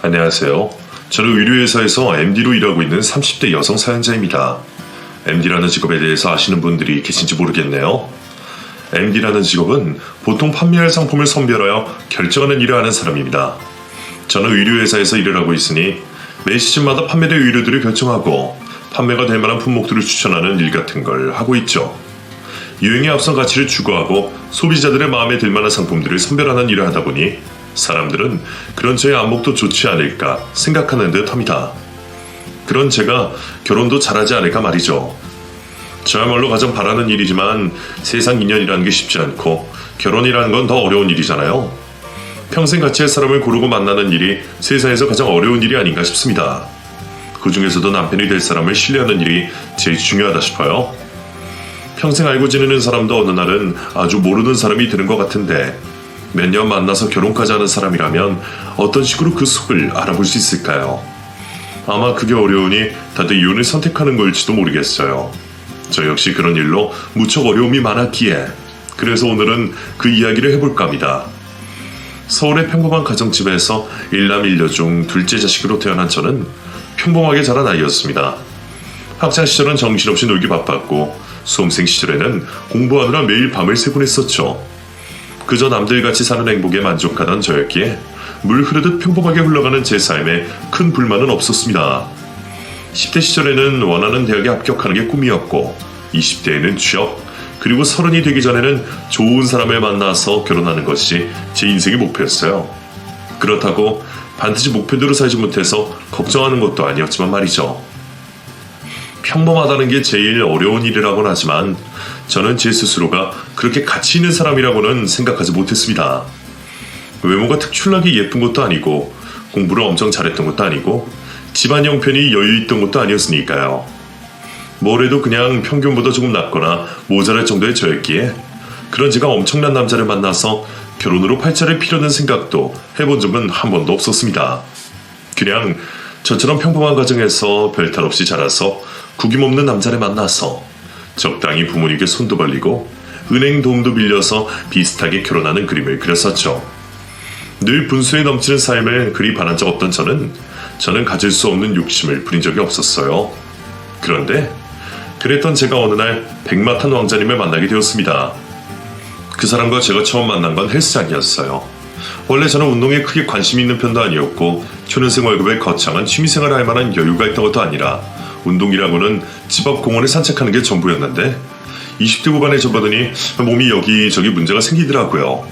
안녕하세요. 저는 의료회사에서 MD로 일하고 있는 30대 여성 사연자입니다. MD라는 직업에 대해서 아시는 분들이 계신지 모르겠네요. MD라는 직업은 보통 판매할 상품을 선별하여 결정하는 일을 하는 사람입니다. 저는 의료회사에서 일을 하고 있으니 매 시즌마다 판매될 의료들을 결정하고 판매가 될 만한 품목들을 추천하는 일 같은 걸 하고 있죠. 유행에 앞선 가치를 추구하고 소비자들의 마음에 들 만한 상품들을 선별하는 일을 하다 보니 사람들은 그런 저의 안목도 좋지 않을까 생각하는 듯 합니다. 그런 제가 결혼도 잘하지 않을까 말이죠. 저야말로 가장 바라는 일이지만 세상 인연이라는 게 쉽지 않고 결혼이라는 건 더 어려운 일이잖아요. 평생 같이 할 사람을 고르고 만나는 일이 세상에서 가장 어려운 일이 아닌가 싶습니다. 그 중에서도 남편이 될 사람을 신뢰하는 일이 제일 중요하다 싶어요. 평생 알고 지내는 사람도 어느 날은 아주 모르는 사람이 되는 것 같은데 몇 년 만나서 결혼까지 하는 사람이라면 어떤 식으로 그 속을 알아볼 수 있을까요? 아마 그게 어려우니 다들 이혼을 선택하는 걸지도 모르겠어요. 저 역시 그런 일로 무척 어려움이 많았기에 그래서 오늘은 그 이야기를 해볼까 합니다. 서울의 평범한 가정집에서 일남 일녀 중 둘째 자식으로 태어난 저는 평범하게 자란 아이였습니다. 학창시절은 정신없이 놀기 바빴고 수험생 시절에는 공부하느라 매일 밤을 새곤 했었죠. 그저 남들같이 사는 행복에 만족하던 저였기에 물 흐르듯 평범하게 흘러가는 제 삶에 큰 불만은 없었습니다. 10대 시절에는 원하는 대학에 합격하는 게 꿈이었고 20대에는 취업, 그리고 30이 되기 전에는 좋은 사람을 만나서 결혼하는 것이 제 인생의 목표였어요. 그렇다고 반드시 목표대로 살지 못해서 걱정하는 것도 아니었지만 말이죠. 평범하다는 게 제일 어려운 일이라곤 하지만 저는 제 스스로가 그렇게 가치 있는 사람이라고는 생각하지 못했습니다. 외모가 특출나게 예쁜 것도 아니고 공부를 엄청 잘했던 것도 아니고 집안 형편이 여유 있던 것도 아니었으니까요. 뭘 해도 그냥 평균보다 조금 낮거나 모자랄 정도의 저였기에 그런 제가 엄청난 남자를 만나서 결혼으로 팔자를 피려는 생각도 해본 적은 한 번도 없었습니다. 그냥 저처럼 평범한 가정에서 별탈 없이 자라서 구김없는 남자를 만나서 적당히 부모님께 손도 벌리고 은행 도움도 빌려서 비슷하게 결혼하는 그림을 그렸었죠. 늘 분수에 넘치는 삶을 그리 바란 적 없던 저는 가질 수 없는 욕심을 부린 적이 없었어요. 그런데 그랬던 제가 어느 날 백마탄 왕자님을 만나게 되었습니다. 그 사람과 제가 처음 만난 건 헬스장이었어요. 원래 저는 운동에 크게 관심이 있는 편도 아니었고 초년생 월급에 거창한 취미생활을 할 만한 여유가 있던 것도 아니라 운동이라고는 집 앞 공원을 산책하는 게 전부였는데 20대 후반에 접어드니 몸이 여기저기 문제가 생기더라고요.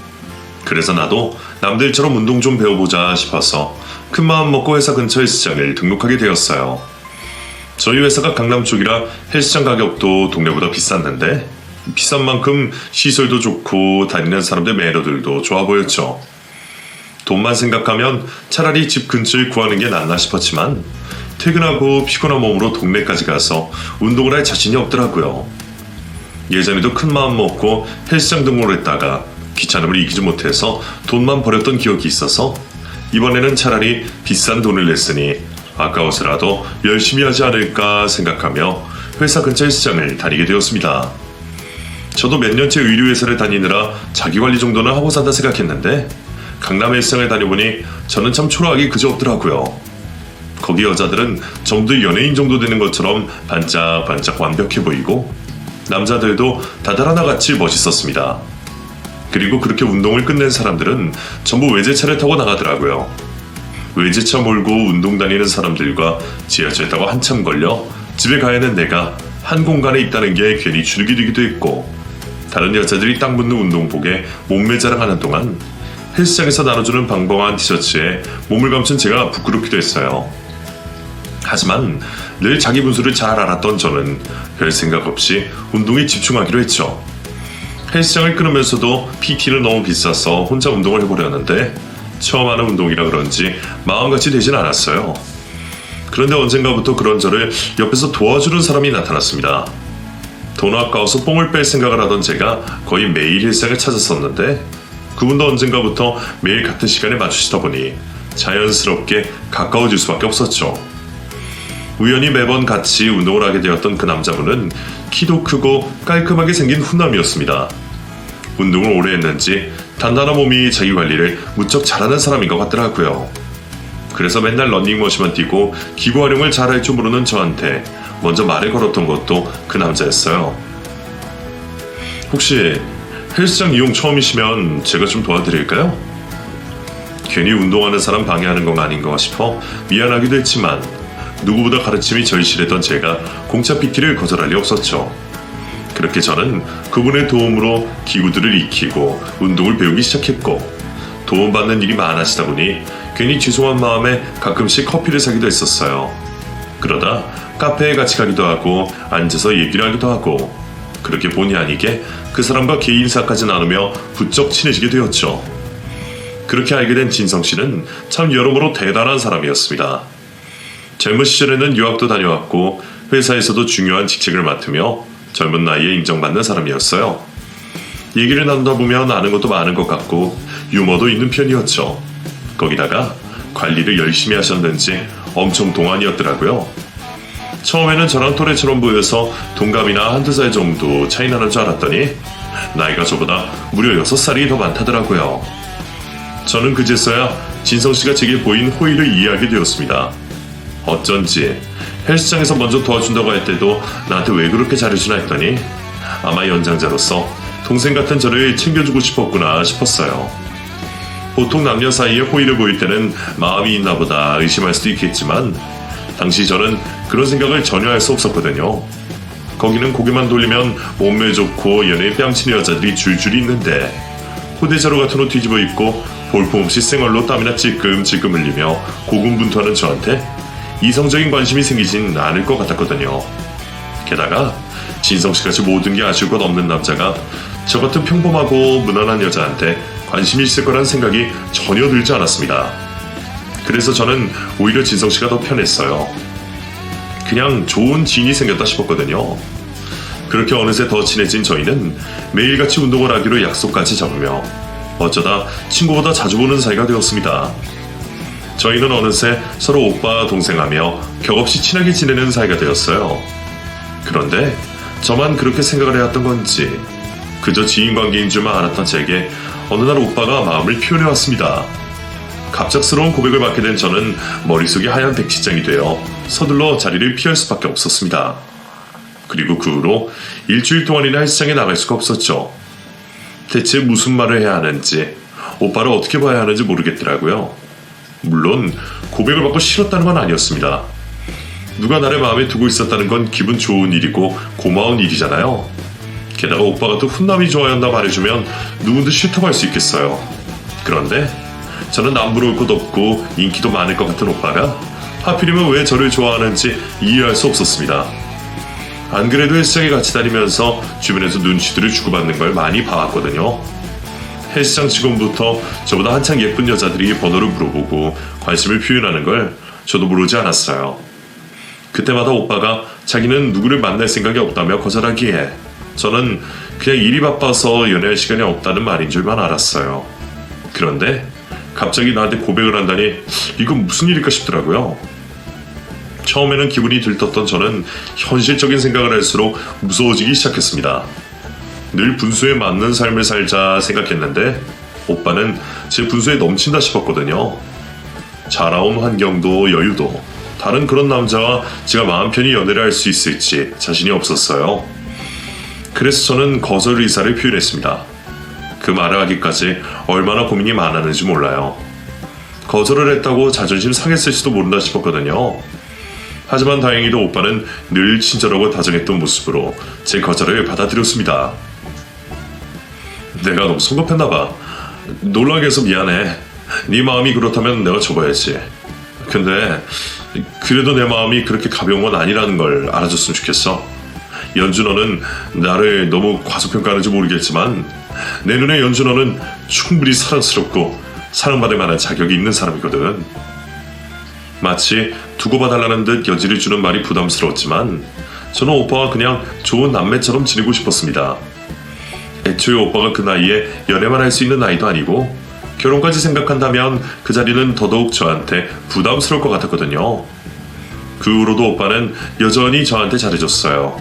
그래서 나도 남들처럼 운동 좀 배워보자 싶어서 큰마음 먹고 회사 근처 헬스장을 등록하게 되었어요. 저희 회사가 강남 쪽이라 헬스장 가격도 동네보다 비쌌는데 비싼 만큼 시설도 좋고 다니는 사람들 매너들도 좋아 보였죠. 돈만 생각하면 차라리 집 근처에 구하는 게 낫나 싶었지만 퇴근하고 피곤한 몸으로 동네까지 가서 운동을 할 자신이 없더라고요. 예전에도 큰 마음 먹고 헬스장 등록을 했다가 귀찮음을 이기지 못해서 돈만 버렸던 기억이 있어서 이번에는 차라리 비싼 돈을 냈으니 아까워서라도 열심히 하지 않을까 생각하며 회사 근처 헬스장을 다니게 되었습니다. 저도 몇 년째 의료회사를 다니느라 자기관리 정도는 하고 산다 생각했는데 강남 헬스장을 다녀보니 저는 참 초라하기 그지없더라고요. 거기 여자들은 전부 연예인 정도 되는 것처럼 반짝반짝 완벽해 보이고 남자들도 다들 하나같이 멋있었습니다. 그리고 그렇게 운동을 끝낸 사람들은 전부 외제차를 타고 나가더라고요. 외제차 몰고 운동 다니는 사람들과 지하철 타고 한참 걸려 집에 가야 하는 내가 한 공간에 있다는 게 괜히 주눅이 되기도 했고 다른 여자들이 딱 붙는 운동복에 몸매 자랑하는 동안 헬스장에서 나눠주는 방방한 티셔츠에 몸을 감춘 제가 부끄럽기도 했어요. 하지만 늘 자기 분수를 잘 알았던 저는 별 생각 없이 운동에 집중하기로 했죠. 헬스장을 끊으면서도 PT는 너무 비싸서 혼자 운동을 해보려는데 처음 하는 운동이라 그런지 마음같이 되진 않았어요. 그런데 언젠가부터 그런 저를 옆에서 도와주는 사람이 나타났습니다. 돈 아까워서 뽕을 뺄 생각을 하던 제가 거의 매일 헬스장을 찾았었는데 그분도 언젠가부터 매일 같은 시간에 맞추시다 보니 자연스럽게 가까워질 수밖에 없었죠. 우연히 매번 같이 운동을 하게 되었던 그 남자분은 키도 크고 깔끔하게 생긴 훈남이었습니다. 운동을 오래 했는지 단단한 몸이 자기 관리를 무척 잘하는 사람인 것 같더라고요. 그래서 맨날 런닝머신만 뛰고 기구 활용을 잘할 줄 모르는 저한테 먼저 말을 걸었던 것도 그 남자였어요. 혹시 헬스장 이용 처음이시면 제가 좀 도와드릴까요? 괜히 운동하는 사람 방해하는 건 아닌가 싶어 미안하기도 했지만 누구보다 가르침이 절실했던 제가 공짜 PT를 거절할 리 없었죠. 그렇게 저는 그분의 도움으로 기구들을 익히고 운동을 배우기 시작했고 도움받는 일이 많아지다 보니 괜히 죄송한 마음에 가끔씩 커피를 사기도 했었어요. 그러다 카페에 같이 가기도 하고 앉아서 얘기를 하기도 하고 그렇게 본의 아니게 그 사람과 개인사까지 나누며 부쩍 친해지게 되었죠. 그렇게 알게 된 진성씨는 참 여러모로 대단한 사람이었습니다. 젊은 시절에는 유학도 다녀왔고 회사에서도 중요한 직책을 맡으며 젊은 나이에 인정받는 사람이었어요. 얘기를 나누다 보면 아는 것도 많은 것 같고 유머도 있는 편이었죠. 거기다가 관리를 열심히 하셨는지 엄청 동안이었더라고요. 처음에는 저랑 또래처럼 보여서 동갑이나 한두 살 정도 차이 나는 줄 알았더니 나이가 저보다 무려 6살이 더 많다더라고요. 저는 그제서야 진성씨가 제게 보인 호의를 이해하게 되었습니다. 어쩐지 헬스장에서 먼저 도와준다고 할 때도 나한테 왜 그렇게 잘해주나 했더니 아마 연장자로서 동생 같은 저를 챙겨주고 싶었구나 싶었어요. 보통 남녀 사이에 호의를 보일 때는 마음이 있나 보다 의심할 수도 있겠지만 당시 저는 그런 생각을 전혀 할 수 없었거든요. 거기는 고개만 돌리면 몸매 좋고 연예인 뺨치는 여자들이 줄줄이 있는데 호대자루 같은 옷 뒤집어 입고 볼품없이 생얼로 땀이나 찔끔찔끔 흘리며 고군분투하는 저한테 이성적인 관심이 생기진 않을 것 같았거든요. 게다가 진성씨같이 모든 게 아쉬울 것 없는 남자가 저 같은 평범하고 무난한 여자한테 관심이 있을 거란 생각이 전혀 들지 않았습니다. 그래서 저는 오히려 진성씨가 더 편했어요. 그냥 좋은 지인이 생겼다 싶었거든요. 그렇게 어느새 더 친해진 저희는 매일같이 운동을 하기로 약속까지 잡으며 어쩌다 친구보다 자주 보는 사이가 되었습니다. 저희는 어느새 서로 오빠 동생하며 격없이 친하게 지내는 사이가 되었어요. 그런데 저만 그렇게 생각을 해왔던 건지 그저 지인관계인 줄만 알았던 제게 어느 날 오빠가 마음을 표현해왔습니다. 갑작스러운 고백을 받게 된 저는 머릿속이 하얀 백지장이 되어 서둘러 자리를 피할 수밖에 없었습니다. 그리고 그 후로 일주일 동안이나 헬스장에 나갈 수가 없었죠. 대체 무슨 말을 해야 하는지 오빠를 어떻게 봐야 하는지 모르겠더라고요. 물론 고백을 받고 싫었다는 건 아니었습니다. 누가 나를 마음에 두고 있었다는 건 기분 좋은 일이고 고마운 일이잖아요. 게다가 오빠가 또 훈남이 좋아한다 말해주면 누구도 싫다고 할 수 있겠어요. 그런데 저는 남부러울 것도 없고 인기도 많을 것 같은 오빠가 하필이면 왜 저를 좋아하는지 이해할 수 없었습니다. 안 그래도 헬스장에 같이 다니면서 주변에서 눈치들을 주고받는 걸 많이 봐왔거든요. 헬스장 직원부터 저보다 한창 예쁜 여자들이 번호를 물어보고 관심을 표현하는 걸 저도 모르지 않았어요. 그때마다 오빠가 자기는 누구를 만날 생각이 없다며 거절하기에 저는 그냥 일이 바빠서 연애할 시간이 없다는 말인 줄만 알았어요. 그런데 갑자기 나한테 고백을 한다니 이건 무슨 일일까 싶더라고요. 처음에는 기분이 들떴던 저는 현실적인 생각을 할수록 무서워지기 시작했습니다. 늘 분수에 맞는 삶을 살자 생각했는데 오빠는 제 분수에 넘친다 싶었거든요. 자라온 환경도 여유도 다른 그런 남자와 제가 마음 편히 연애를 할 수 있을지 자신이 없었어요. 그래서 저는 거절 의사를 표현했습니다. 그 말을 하기까지 얼마나 고민이 많았는지 몰라요. 거절을 했다고 자존심 상했을지도 모른다 싶었거든요. 하지만 다행히도 오빠는 늘 친절하고 다정했던 모습으로 제 거절을 받아들였습니다. 내가 너무 성급했나봐. 놀라게 해서 미안해. 네 마음이 그렇다면 내가 접어야지. 근데 그래도 내 마음이 그렇게 가벼운 건 아니라는 걸 알아줬으면 좋겠어. 연주 너는 나를 너무 과소평가하는지 모르겠지만 내 눈에 연주 너는 충분히 사랑스럽고 사랑받을 만한 자격이 있는 사람이거든. 마치 두고 봐달라는 듯 여지를 주는 말이 부담스러웠지만 저는 오빠와 그냥 좋은 남매처럼 지내고 싶었습니다. 애초에 오빠가 그 나이에 연애만 할 수 있는 나이도 아니고 결혼까지 생각한다면 그 자리는 더더욱 저한테 부담스러울 것 같았거든요. 그 후로도 오빠는 여전히 저한테 잘해줬어요.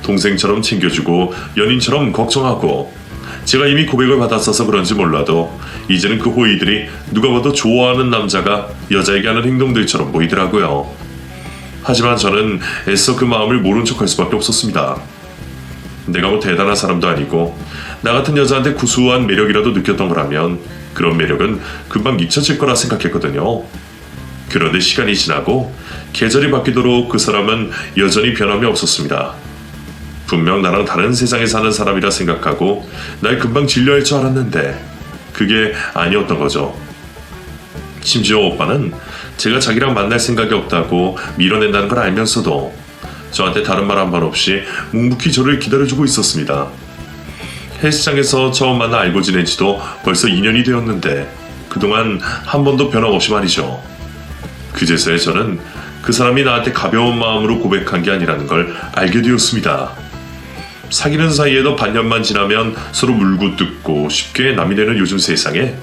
동생처럼 챙겨주고 연인처럼 걱정하고 제가 이미 고백을 받았어서 그런지 몰라도 이제는 그 호의들이 누가 봐도 좋아하는 남자가 여자에게 하는 행동들처럼 보이더라고요. 하지만 저는 애써 그 마음을 모른 척할 수밖에 없었습니다. 내가 뭐 대단한 사람도 아니고 나 같은 여자한테 구수한 매력이라도 느꼈던 거라면 그런 매력은 금방 잊혀질 거라 생각했거든요. 그런데 시간이 지나고 계절이 바뀌도록 그 사람은 여전히 변함이 없었습니다. 분명 나랑 다른 세상에 사는 사람이라 생각하고 날 금방 질려할 줄 알았는데 그게 아니었던 거죠. 심지어 오빠는 제가 자기랑 만날 생각이 없다고 밀어낸다는 걸 알면서도 저한테 다른 말 한 번 없이 묵묵히 저를 기다려주고 있었습니다. 헬스장에서 처음 만나 알고 지낸 지도 벌써 2년이 되었는데 그동안 한 번도 변함없이 말이죠. 그제서야 저는 그 사람이 나한테 가벼운 마음으로 고백한 게 아니라는 걸 알게 되었습니다. 사귀는 사이에도 반년만 지나면 서로 물고 뜯고 쉽게 남이 되는 요즘 세상에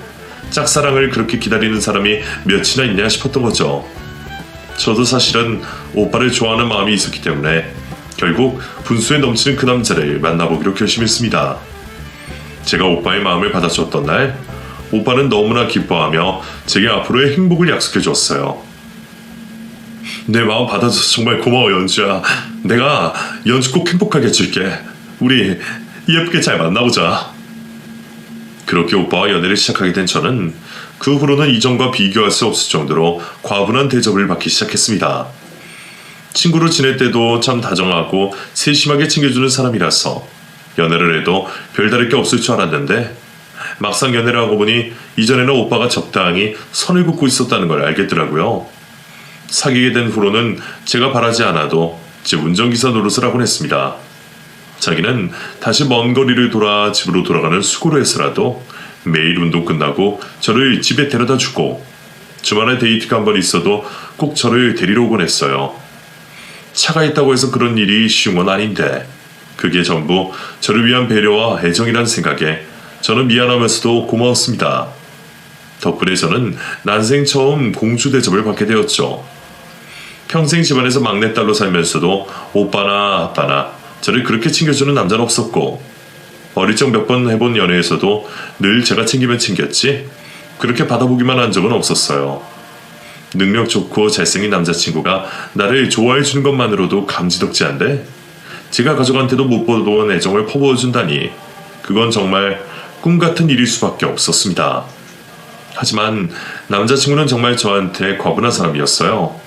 짝사랑을 그렇게 기다리는 사람이 몇이나 있냐 싶었던 거죠. 저도 사실은 오빠를 좋아하는 마음이 있었기 때문에 결국 분수에 넘치는 그 남자를 만나보기로 결심했습니다. 제가 오빠의 마음을 받아줬던 날 오빠는 너무나 기뻐하며 제게 앞으로의 행복을 약속해 줬어요. 내 마음 받아줘서 정말 고마워 연주야. 내가 연주 꼭 행복하게 해줄게. 우리 예쁘게 잘 만나보자. 그렇게 오빠와 연애를 시작하게 된 저는 그 후로는 이전과 비교할 수 없을 정도로 과분한 대접을 받기 시작했습니다. 친구로 지낼 때도 참 다정하고 세심하게 챙겨주는 사람이라서 연애를 해도 별다를 게 없을 줄 알았는데 막상 연애를 하고 보니 이전에는 오빠가 적당히 선을 긋고 있었다는 걸 알겠더라고요. 사귀게 된 후로는 제가 바라지 않아도 제 운전기사 노릇을 하곤 했습니다. 자기는 다시 먼 거리를 돌아 집으로 돌아가는 수고를 해서라도 매일 운동 끝나고 저를 집에 데려다 주고 주말에 데이트가 한 번 있어도 꼭 저를 데리러 오곤 했어요. 차가 있다고 해서 그런 일이 쉬운 건 아닌데 그게 전부 저를 위한 배려와 애정이란 생각에 저는 미안하면서도 고마웠습니다. 덕분에 저는 난생 처음 공주 대접을 받게 되었죠. 평생 집안에서 막내딸로 살면서도 오빠나 아빠나 저를 그렇게 챙겨주는 남자는 없었고 어릴 적 몇 번 해본 연애에서도 늘 제가 챙기면 챙겼지 그렇게 받아보기만 한 적은 없었어요. 능력 좋고 잘생긴 남자친구가 나를 좋아해 주는 것만으로도 감지덕지한데 제가 가족한테도 못 보던 애정을 퍼부어준다니 그건 정말 꿈같은 일일 수밖에 없었습니다. 하지만 남자친구는 정말 저한테 과분한 사람이었어요.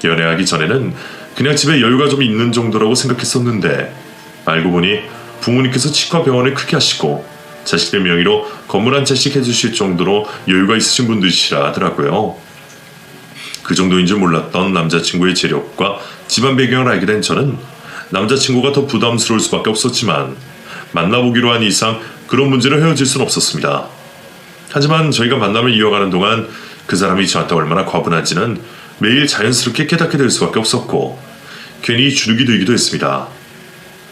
연애하기 전에는 그냥 집에 여유가 좀 있는 정도라고 생각했었는데 알고 보니 부모님께서 치과 병원을 크게 하시고 자식들 명의로 건물 한 채씩 해주실 정도로 여유가 있으신 분들이시라 하더라고요. 그 정도인 줄 몰랐던 남자친구의 재력과 집안 배경을 알게 된 저는 남자친구가 더 부담스러울 수밖에 없었지만 만나보기로 한 이상 그런 문제로 헤어질 수는 없었습니다. 하지만 저희가 만남을 이어가는 동안 그 사람이 저한테 얼마나 과분한지는 매일 자연스럽게 깨닫게 될 수밖에 없었고 괜히 주눅이 들기도 했습니다.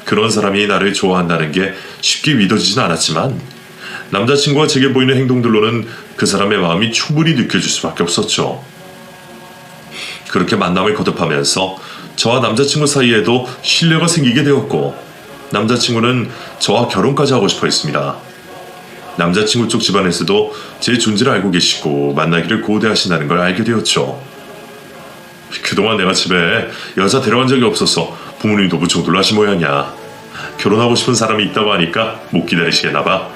그런 사람이 나를 좋아한다는 게 쉽게 믿어지진 않았지만 남자친구가 제게 보이는 행동들로는 그 사람의 마음이 충분히 느껴질 수밖에 없었죠. 그렇게 만남을 거듭하면서 저와 남자친구 사이에도 신뢰가 생기게 되었고 남자친구는 저와 결혼까지 하고 싶어 했습니다. 남자친구 쪽 집안에서도 제 존재를 알고 계시고 만나기를 고대하신다는 걸 알게 되었죠. 그동안 내가 집에 여자 데려간 적이 없어서 부모님도 무척 놀라신 모양이야. 결혼하고 싶은 사람이 있다고 하니까 못 기다리시겠나 봐.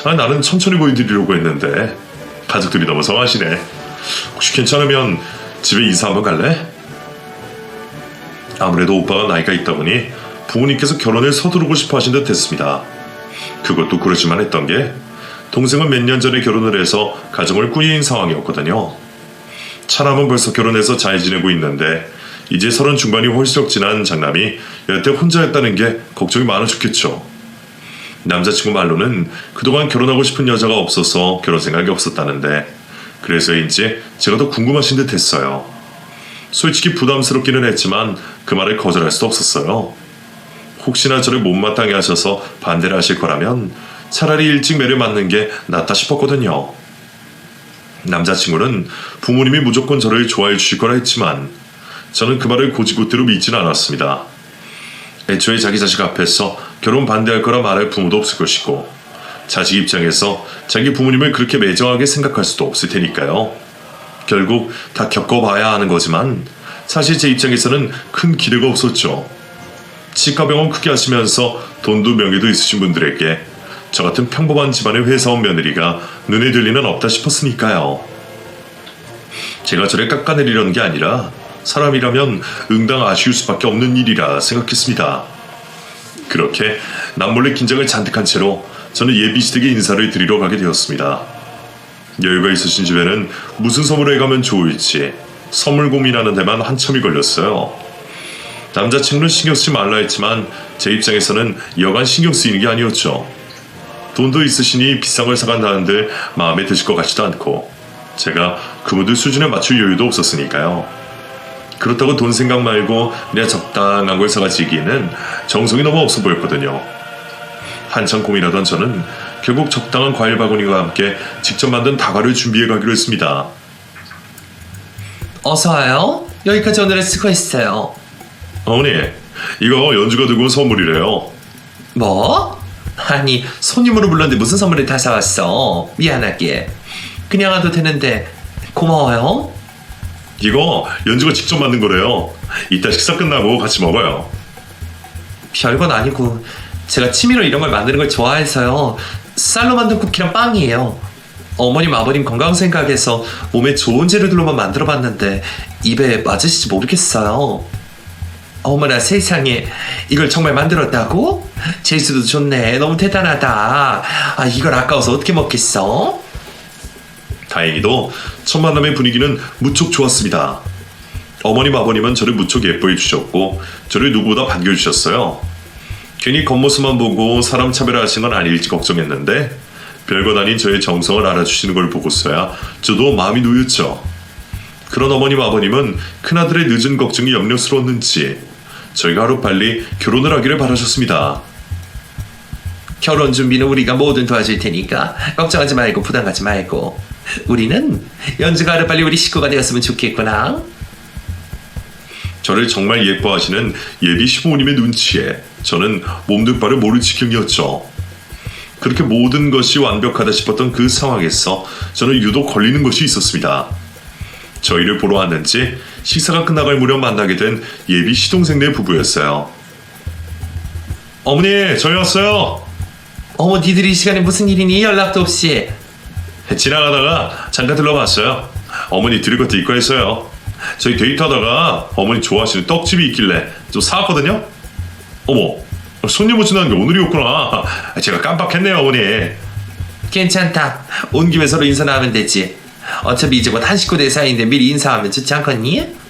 나는 천천히 보여드리려고 했는데 가족들이 너무 성하시네. 혹시 괜찮으면 집에 인사 한번 갈래? 아무래도 오빠가 나이가 있다 보니 부모님께서 결혼을 서두르고 싶어 하신 듯 했습니다. 그것도 그러지만 했던 게 동생은 몇 년 전에 결혼을 해서 가정을 꾸린 상황이었거든요. 차남은 벌써 결혼해서 잘 지내고 있는데 이제 30 중반이 홀썩 지난 장남이 여태 혼자였다는 게 걱정이 많아 죽겠죠. 남자친구 말로는 그동안 결혼하고 싶은 여자가 없어서 결혼 생각이 없었다는데 그래서인지 제가 더 궁금하신 듯 했어요. 솔직히 부담스럽기는 했지만 그 말을 거절할 수도 없었어요. 혹시나 저를 못마땅해 하셔서 반대를 하실 거라면 차라리 일찍 매를 맞는 게 낫다 싶었거든요. 남자친구는 부모님이 무조건 저를 좋아해 주실 거라 했지만 저는 그 말을 고지고대로 믿지는 않았습니다. 애초에 자기 자식 앞에서 결혼 반대할 거라 말할 부모도 없을 것이고 자식 입장에서 자기 부모님을 그렇게 매정하게 생각할 수도 없을 테니까요. 결국 다 겪어봐야 하는 거지만 사실 제 입장에서는 큰 기대가 없었죠. 치과병원 크게 하시면서 돈도 명예도 있으신 분들에게 저 같은 평범한 집안의 회사원 며느리가 눈에 들 리는 없다 싶었으니까요. 제가 저를 깎아내리려는 게 아니라 사람이라면 응당 아쉬울 수밖에 없는 일이라 생각했습니다. 그렇게 남몰래 긴장을 잔뜩 한 채로 저는 예비시댁에 인사를 드리러 가게 되었습니다. 여유가 있으신 집에는 무슨 선물을 해가면 좋을지 선물 고민하는 데만 한참이 걸렸어요. 남자친구는 신경 쓰지 말라 했지만 제 입장에서는 여간 신경 쓰이는 게 아니었죠. 돈도 있으시니 비싼 걸 사간다는데 마음에 드실 것 같지도 않고 제가 그분들 수준에 맞출 여유도 없었으니까요. 그렇다고 돈 생각 말고 그냥 적당한 걸 사가지기에는 정성이 너무 없어 보였거든요. 한참 고민하던 저는 결국 적당한 과일 바구니와 함께 직접 만든 다과를 준비해 가기로 했습니다. 어서 와요. 여기까지 오늘의 수고했어요. 어머니, 이거 연주가 들고 온 선물이래요. 뭐? 아니, 손님으로 불렀는데 무슨 선물을 다 사왔어? 미안하게. 그냥 와도 되는데 고마워요. 이거 연주가 직접 만든 거래요. 이따 식사 끝나고 같이 먹어요. 별건 아니고 제가 취미로 이런 걸 만드는 걸 좋아해서요. 쌀로 만든 쿠키랑 빵이에요. 어머님 아버님 건강 생각해서 몸에 좋은 재료들로만 만들어봤는데 입에 맞으실지 모르겠어요. 어머나 세상에, 이걸 정말 만들었다고? 재수도 좋네. 너무 대단하다. 아, 이걸 아까워서 어떻게 먹겠어? 다행히도 첫 만남의 분위기는 무척 좋았습니다. 어머님 아버님은 저를 무척 예뻐해 주셨고 저를 누구보다 반겨주셨어요. 괜히 겉모습만 보고 사람 차별하신 건 아닐지 걱정했는데 별것 아닌 저의 정성을 알아주시는 걸 보고서야 저도 마음이 놓였죠. 그런 어머님 아버님은 큰아들의 늦은 걱정이 염려스러웠는지 저희가 하루빨리 결혼을 하기를 바라셨습니다. 결혼 준비는 우리가 뭐든 도와줄 테니까 걱정하지 말고 부담 갖지 말고. 우리는 연주가 하루빨리 우리 식구가 되었으면 좋겠구나. 저를 정말 예뻐하시는 예비 시부모님의 눈치에 저는 몸둘 바를 모를 지경이었죠. 그렇게 모든 것이 완벽하다 싶었던 그 상황에서 저는 유독 걸리는 것이 있었습니다. 저희를 보러 왔는지 식사가 끝나갈 무렵 만나게 된 예비 시동생네 부부였어요. 어머니, 저희 왔어요. 어머, 니들이 이 시간에 무슨 일이니? 연락도 없이. 지나가다가 잠깐 들러봤어요. 어머니 드릴 것도 있고 했어요. 저희 데이트하다가 어머니 좋아하시는 떡집이 있길래 좀 사왔거든요. 어머, 손님 오신다는 게 오늘이었구나. 제가 깜빡했네요, 어머니. 괜찮다. 온 김에 서로 인사나 하면 되지. 어차피 이제 곧 한 식구 될 사이인데 미리 인사하면 좋지 않겠니?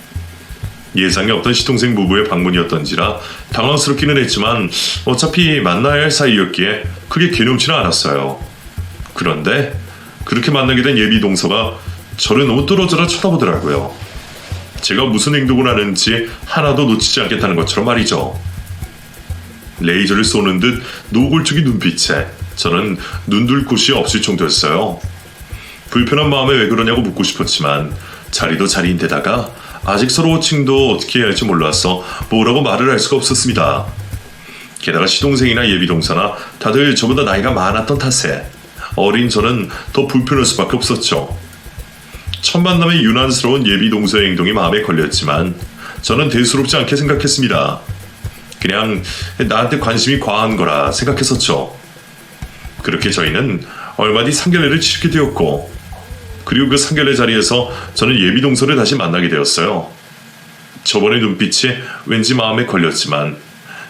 예상이 없던 시동생 부부의 방문이었던지라 당황스럽기는 했지만 어차피 만나야 할 사이였기에 크게 괴롭지는 않았어요. 그런데 그렇게 만나게 된 예비 동서가 저를 너무 뚫어져라 쳐다보더라고요. 제가 무슨 행동을 하는지 하나도 놓치지 않겠다는 것처럼 말이죠. 레이저를 쏘는 듯 노골적인 눈빛에 저는 눈둘 곳이 없을 정도였어요. 불편한 마음에 왜 그러냐고 묻고 싶었지만 자리도 자리인데다가 아직 서로 호칭도 어떻게 해야 할지 몰라서 뭐라고 말을 할 수가 없었습니다. 게다가 시동생이나 예비동서나 다들 저보다 나이가 많았던 탓에 어린 저는 더 불편할 수밖에 없었죠. 첫 만남의 유난스러운 예비동서의 행동이 마음에 걸렸지만 저는 대수롭지 않게 생각했습니다. 그냥 나한테 관심이 과한 거라 생각했었죠. 그렇게 저희는 얼마 뒤 상견례를 치르게 되었고 그리고 그 상견례 자리에서 저는 예비동서를 다시 만나게 되었어요. 저번의 눈빛이 왠지 마음에 걸렸지만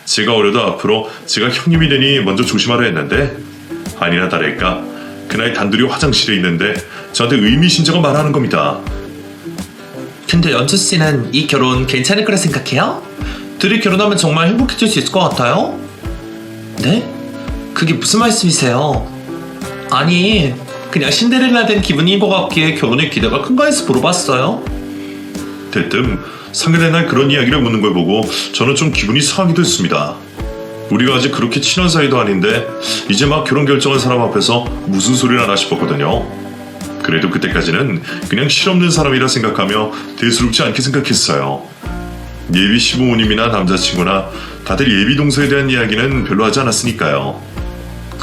제가 어려도 앞으로 제가 형님이 되니 먼저 조심하라 했는데 아니나 다를까 그날 단둘이 화장실에 있는데 저한테 의미심장한 말을 하는 겁니다. 근데 연주씨는 이 결혼 괜찮을 거라 생각해요? 둘이 결혼하면 정말 행복해질 수 있을 것 같아요? 네? 그게 무슨 말씀이세요? 아니, 그냥 신데렐라 된 기분인 것 같기에 결혼에 기대가 큰가 해서 물어봤어요. 대뜸 상견례 날 그런 이야기를 묻는 걸 보고 저는 좀 기분이 상하기도 했습니다. 우리가 아직 그렇게 친한 사이도 아닌데 이제 막 결혼 결정한 사람 앞에서 무슨 소리를 하나 싶었거든요. 그래도 그때까지는 그냥 실없는 사람이라 생각하며 대수롭지 않게 생각했어요. 예비 시부모님이나 남자친구나 다들 예비 동서에 대한 이야기는 별로 하지 않았으니까요.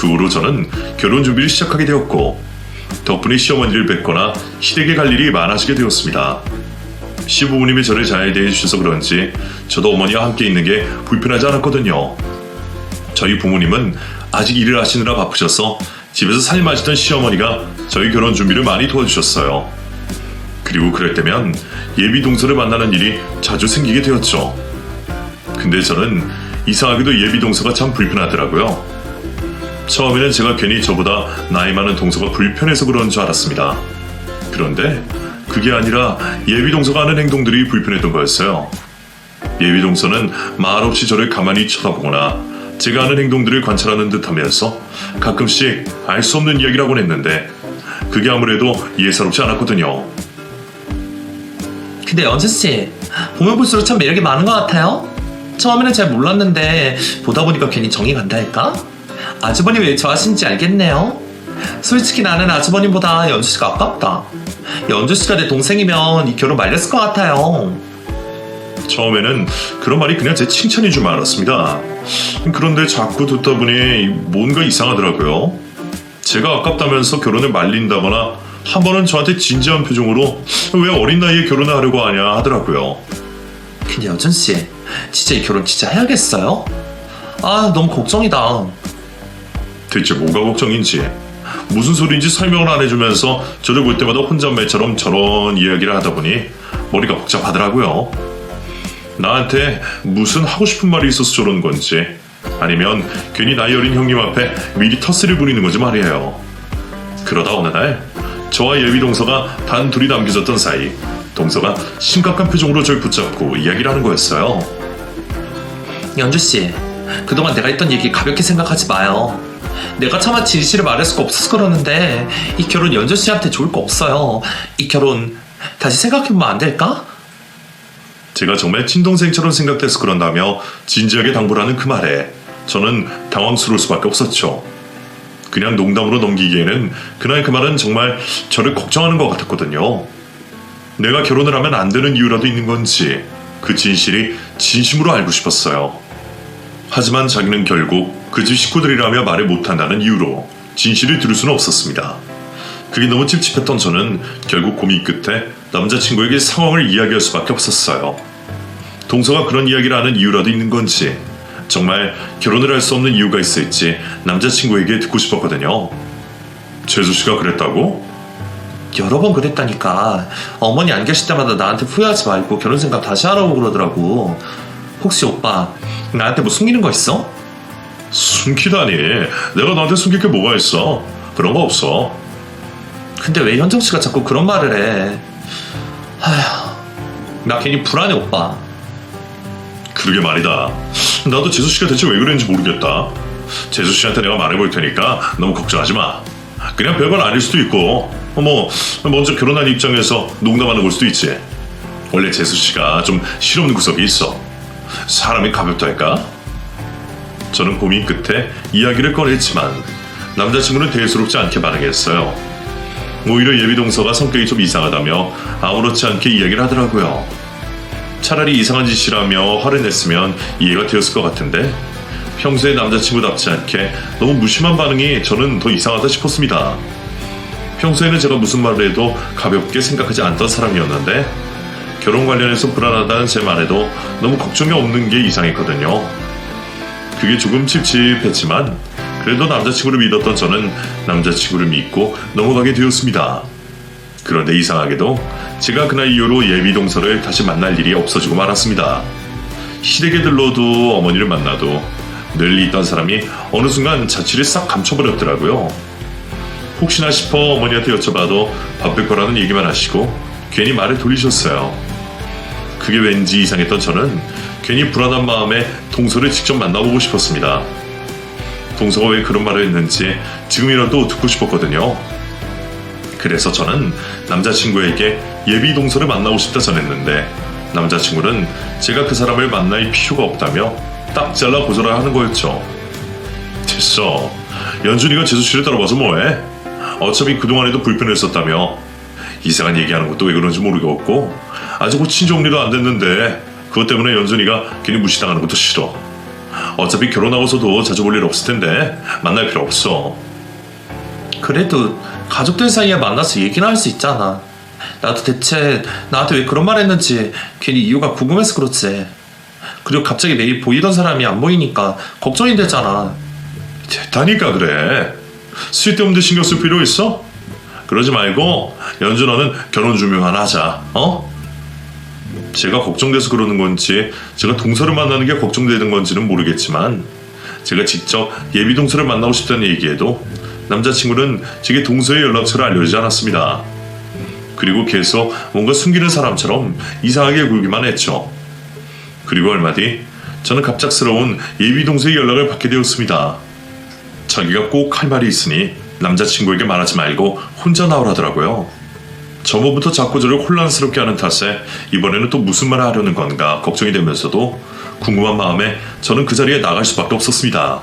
그 후로 저는 결혼 준비를 시작하게 되었고 덕분에 시어머니를 뵙거나 시댁에 갈 일이 많아지게 되었습니다. 시부모님이 저를 잘 대해주셔서 그런지 저도 어머니와 함께 있는 게 불편하지 않았거든요. 저희 부모님은 아직 일을 하시느라 바쁘셔서 집에서 삶아지던 시어머니가 저희 결혼 준비를 많이 도와주셨어요. 그리고 그럴 때면 예비 동서를 만나는 일이 자주 생기게 되었죠. 근데 저는 이상하게도 예비 동서가 참 불편하더라고요. 처음에는 제가 괜히 저보다 나이 많은 동서가 불편해서 그런 줄 알았습니다. 그런데 그게 아니라 예비 동서가 하는 행동들이 불편했던 거였어요. 예비 동서는 말없이 저를 가만히 쳐다보거나 제가 하는 행동들을 관찰하는 듯하면서 가끔씩 알 수 없는 이야기를 하곤 했는데 그게 아무래도 예사롭지 않았거든요. 근데 연수씨, 보면 볼수록 참 매력이 많은 것 같아요. 처음에는 잘 몰랐는데 보다 보니까 괜히 정이 간달까? 아주버님 왜 좋아하시는지 알겠네요. 솔직히 나는 아주버님보다 연수씨가 아깝다. 연수씨가 내 동생이면 이 결혼 말렸을 것 같아요. 처음에는 그런 말이 그냥 제 칭찬인 줄 알았습니다. 그런데 자꾸 듣다 보니 뭔가 이상하더라고요. 제가 아깝다면서 결혼을 말린다거나 한 번은 저한테 진지한 표정으로 왜 어린 나이에 결혼을 하려고 하냐 하더라고요. 근데 여준씨, 진짜 이 결혼 진짜 해야겠어요? 아, 너무 걱정이다. 대체 뭐가 걱정인지 무슨 소리인지 설명을 안 해주면서 저를 볼 때마다 혼잣말처럼 저런 이야기를 하다 보니 머리가 복잡하더라고요. 나한테 무슨 하고 싶은 말이 있어서 저러는 건지 아니면 괜히 나이 어린 형님 앞에 미리 텃세를 부리는 건지 말이에요. 그러다 어느 날 저와 예비 동서가 단 둘이 남겨졌던 사이 동서가 심각한 표정으로 저를 붙잡고 이야기를 하는 거였어요. 연주씨, 그동안 내가 했던 얘기 가볍게 생각하지 마요. 내가 차마 진실을 말할 수가 없어서 그러는데 이 결혼 연주씨한테 좋을 거 없어요. 이 결혼 다시 생각해보면 안 될까? 제가 정말 친동생처럼 생각돼서 그런다며 진지하게 당부를 하는 그 말에 저는 당황스러울 수밖에 없었죠. 그냥 농담으로 넘기기에는 그날 그 말은 정말 저를 걱정하는 것 같았거든요. 내가 결혼을 하면 안 되는 이유라도 있는 건지 그 진실이 진심으로 알고 싶었어요. 하지만 자기는 결국 그 집 식구들이라며 말을 못한다는 이유로 진실을 들을 수는 없었습니다. 그게 너무 찝찝했던 저는 결국 고민 끝에 남자친구에게 상황을 이야기할 수밖에 없었어요. 동서가 그런 이야기를 하는 이유라도 있는 건지 정말 결혼을 할 수 없는 이유가 있을지 남자친구에게 듣고 싶었거든요. 재수씨가 그랬다고? 여러 번 그랬다니까. 어머니 안 계실 때마다 나한테 후회하지 말고 결혼 생각 다시 하라고 그러더라고. 혹시 오빠 나한테 뭐 숨기는 거 있어? 숨기다니. 내가 너한테 숨길 게 뭐가 있어? 그런 거 없어. 근데 왜 현정씨가 자꾸 그런 말을 해? 아휴, 나 괜히 불안해 오빠. 그러게 말이다. 나도 재수씨가 대체 왜 그랬는지 모르겠다. 재수씨한테 내가 말해볼 테니까 너무 걱정하지 마. 그냥 별건 아닐 수도 있고 먼저 결혼한 입장에서 농담하는 걸 수도 있지. 원래 재수씨가 좀 실없는 구석이 있어. 사람이 가볍달까? 저는 고민 끝에 이야기를 꺼냈지만 남자친구는 대수롭지 않게 반응했어요. 오히려 예비 동서가 성격이 좀 이상하다며 아무렇지 않게 이야기를 하더라고요. 차라리 이상한 짓이라며 화를 냈으면 이해가 되었을 것 같은데 평소에 남자친구답지 않게 너무 무심한 반응이 저는 더 이상하다 싶었습니다. 평소에는 제가 무슨 말을 해도 가볍게 생각하지 않던 사람이었는데 결혼 관련해서 불안하다는 제 말에도 너무 걱정이 없는 게 이상했거든요. 그게 조금 찝찝했지만 그래도 남자친구를 믿었던 저는 남자친구를 믿고 넘어가게 되었습니다. 그런데 이상하게도 제가 그날 이후로 예비 동서를 다시 만날 일이 없어지고 말았습니다. 시댁에 들러도 어머니를 만나도 늘 있던 사람이 어느 순간 자취를 싹 감춰버렸더라고요. 혹시나 싶어 어머니한테 여쭤봐도 바쁠 거라는 얘기만 하시고 괜히 말을 돌리셨어요. 그게 왠지 이상했던 저는 괜히 불안한 마음에 동서를 직접 만나보고 싶었습니다. 동서가 왜 그런 말을 했는지 지금이라도 듣고 싶었거든요. 그래서 저는 남자친구에게 예비 동서를 만나고 싶다 전했는데 남자친구는 제가 그 사람을 만날 필요가 없다며 딱 잘라 거절을 하는 거였죠. 됐어. 연준이가 재수씨를 따라봐서 뭐해? 어차피 그동안에도 불편했었다며 이상한 얘기하는 것도 왜 그런지 모르겠고 아직 곧 친정리도 안 됐는데 그것 때문에 연준이가 괜히 무시당하는 것도 싫어. 어차피 결혼하고서도 자주 볼 일 없을 텐데 만날 필요 없어. 그래도 가족들 사이에 만나서 얘기는 할 수 있잖아. 나도 대체 나한테 왜 그런 말 했는지 괜히 이유가 궁금해서 그렇지. 그리고 갑자기 매일 보이던 사람이 안 보이니까 걱정이 되잖아. 됐다니까 그래. 쓸데없는 데 신경 쓸 필요 있어? 그러지 말고 연주 너는 결혼 준비만 하자. 어? 제가 걱정돼서 그러는 건지 제가 동서를 만나는 게 걱정되는 건지는 모르겠지만 제가 직접 예비 동서를 만나고 싶다는 얘기에도 남자친구는 제게 동서의 연락처를 알려주지 않았습니다. 그리고 계속 뭔가 숨기는 사람처럼 이상하게 굴기만 했죠. 그리고 얼마 뒤 저는 갑작스러운 예비 동서의 연락을 받게 되었습니다. 자기가 꼭 할 말이 있으니 남자친구에게 말하지 말고 혼자 나오라더라고요. 저번부터 자꾸 저를 혼란스럽게 하는 탓에 이번에는 또 무슨 말을 하려는 건가 걱정이 되면서도 궁금한 마음에 저는 그 자리에 나갈 수밖에 없었습니다.